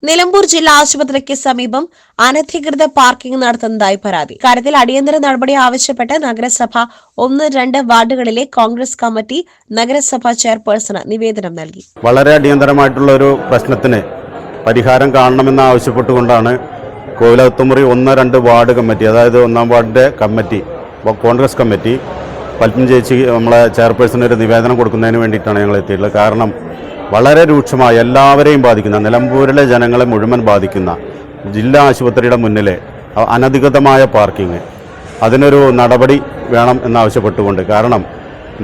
നിലമ്പൂർ ജില്ലാ ആശുപത്രിക്ക് സമീപം അനധികൃത പാർക്കിംഗ് നടത്തുന്നതായി പരാതി. കാര്യത്തിൽ അടിയന്തര നടപടി ആവശ്യപ്പെട്ട് നഗരസഭ 1-2 വാർഡുകളിലെ കോൺഗ്രസ് കമ്മിറ്റി നഗരസഭാ ചെയർപേഴ്സണ് നിവേദനം നൽകി. വളരെ അടിയന്തരമായിട്ടുള്ള ഒരു പ്രശ്നത്തിന് പരിഹാരം കാണണമെന്ന് ആവശ്യപ്പെട്ടുകൊണ്ടാണ് കോവിലത്തുമുറി 1-2 വാർഡ് കമ്മിറ്റി, അതായത് 1-ാം വാർഡിന്റെ കമ്മിറ്റി, കോൺഗ്രസ് കമ്മിറ്റി പത്മ ചേച്ചി നമ്മളെ ചെയർപേഴ്സണ് ഒരു നിവേദനം കൊടുക്കുന്നതിന് വേണ്ടിയിട്ടാണ് ഞങ്ങൾ എത്തിയിട്ടുള്ളത്. കാരണം വളരെ രൂക്ഷമായി എല്ലാവരെയും ബാധിക്കുന്ന, നിലമ്പൂരിലെ ജനങ്ങളെ മുഴുവൻ ബാധിക്കുന്ന ജില്ലാ ആശുപത്രിയുടെ മുന്നിലെ അനധികൃതമായ പാർക്കിംഗ്, അതിനൊരു നടപടി വേണം എന്നാവശ്യപ്പെട്ടുകൊണ്ട്. കാരണം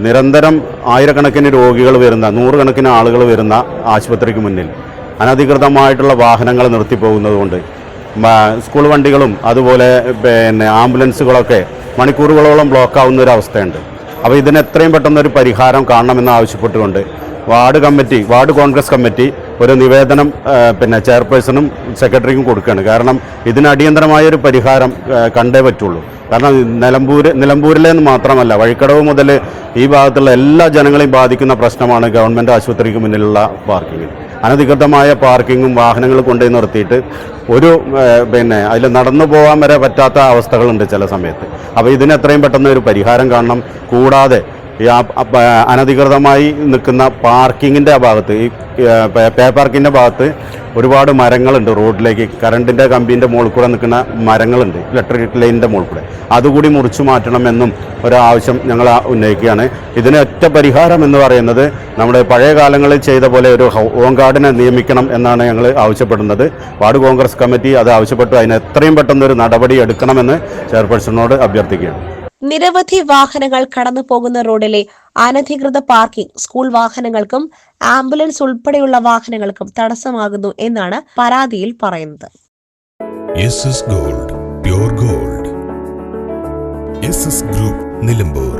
നിരന്തരം ആയിരക്കണക്കിന് രോഗികൾ വരുന്ന, നൂറുകണക്കിന് ആളുകൾ വരുന്ന ആശുപത്രിക്ക് മുന്നിൽ അനധികൃതമായിട്ടുള്ള വാഹനങ്ങൾ നിർത്തിപ്പോകുന്നതുകൊണ്ട് സ്കൂൾ വണ്ടികളും അതുപോലെ ആംബുലൻസുകളൊക്കെ മണിക്കൂറുകളോളം ബ്ലോക്കാവുന്ന ഒരു അവസ്ഥയുണ്ട്. അപ്പോൾ ഇതിന് എത്രയും പെട്ടെന്നൊരു പരിഹാരം കാണണമെന്ന് ആവശ്യപ്പെട്ടുകൊണ്ട് വാർഡ് കോൺഗ്രസ് കമ്മിറ്റി ഒരു നിവേദനം ചെയർപേഴ്സണും സെക്രട്ടറിക്കും കൊടുക്കുകയാണ്. കാരണം ഇതിന് അടിയന്തരമായൊരു പരിഹാരം കണ്ടേ പറ്റുള്ളൂ. കാരണം നിലമ്പൂരിലെന്ന് മാത്രമല്ല, വഴിക്കടവ് മുതൽ ഈ ഭാഗത്തുള്ള എല്ലാ ജനങ്ങളെയും ബാധിക്കുന്ന പ്രശ്നമാണ് ഗവൺമെൻറ് ആശുപത്രിക്ക് മുന്നിലുള്ള പാർക്കിംഗ്. അനധികൃതമായ പാർക്കിങ്ങും വാഹനങ്ങൾ കൊണ്ടുപോയി നിർത്തിയിട്ട് അതിൽ നടന്നു പോകാൻ വരെ പറ്റാത്ത അവസ്ഥകളുണ്ട് ചില സമയത്ത്. അപ്പോൾ ഇതിന് എത്രയും പെട്ടെന്ന് ഒരു പരിഹാരം കാണണം. കൂടാതെ ഈ അനധികൃതമായി നിൽക്കുന്ന പാർക്കിങ്ങിൻ്റെ ആ ഭാഗത്ത്, ഈ പേ പാർക്കിൻ്റെ ഭാഗത്ത് ഒരുപാട് മരങ്ങളുണ്ട്. റോഡിലേക്ക് കറണ്ടിൻ്റെ കമ്പീൻ്റെ മുകളിൽ കൂടെ നിൽക്കുന്ന മരങ്ങളുണ്ട്, ഇലക്ട്രിക് ലൈനിൻ്റെ മുകളിൽ കൂടെ. അതുകൂടി മുറിച്ചു മാറ്റണമെന്നും ഒരാവശ്യം ഞങ്ങൾ ഉന്നയിക്കുകയാണ്. ഇതിന് ഒറ്റ പരിഹാരം എന്ന് പറയുന്നത് നമ്മുടെ പഴയ കാലങ്ങളിൽ ചെയ്ത പോലെ ഒരു ഹോം ഗാർഡിനെ നിയമിക്കണം എന്നാണ് ഞങ്ങൾ ആവശ്യപ്പെടുന്നത്. വാർഡ് കോൺഗ്രസ് കമ്മിറ്റി അത് ആവശ്യപ്പെട്ടു. അതിന് എത്രയും പെട്ടെന്നൊരു നടപടി എടുക്കണമെന്ന് ചെയർപേഴ്സണോട് അഭ്യർത്ഥിക്കുകയാണ്. നിരവധി വാഹനങ്ങൾ കടന്നു പോകുന്ന റോഡിലെ അനധികൃത പാർക്കിംഗ് സ്കൂൾ വാഹനങ്ങൾക്കും ആംബുലൻസ് ഉൾപ്പെടെയുള്ള വാഹനങ്ങൾക്കും തടസ്സമാകുന്നു എന്നാണ് പരാതിയിൽ പറയുന്നത്. Gold, pure gold. Group Nilambur.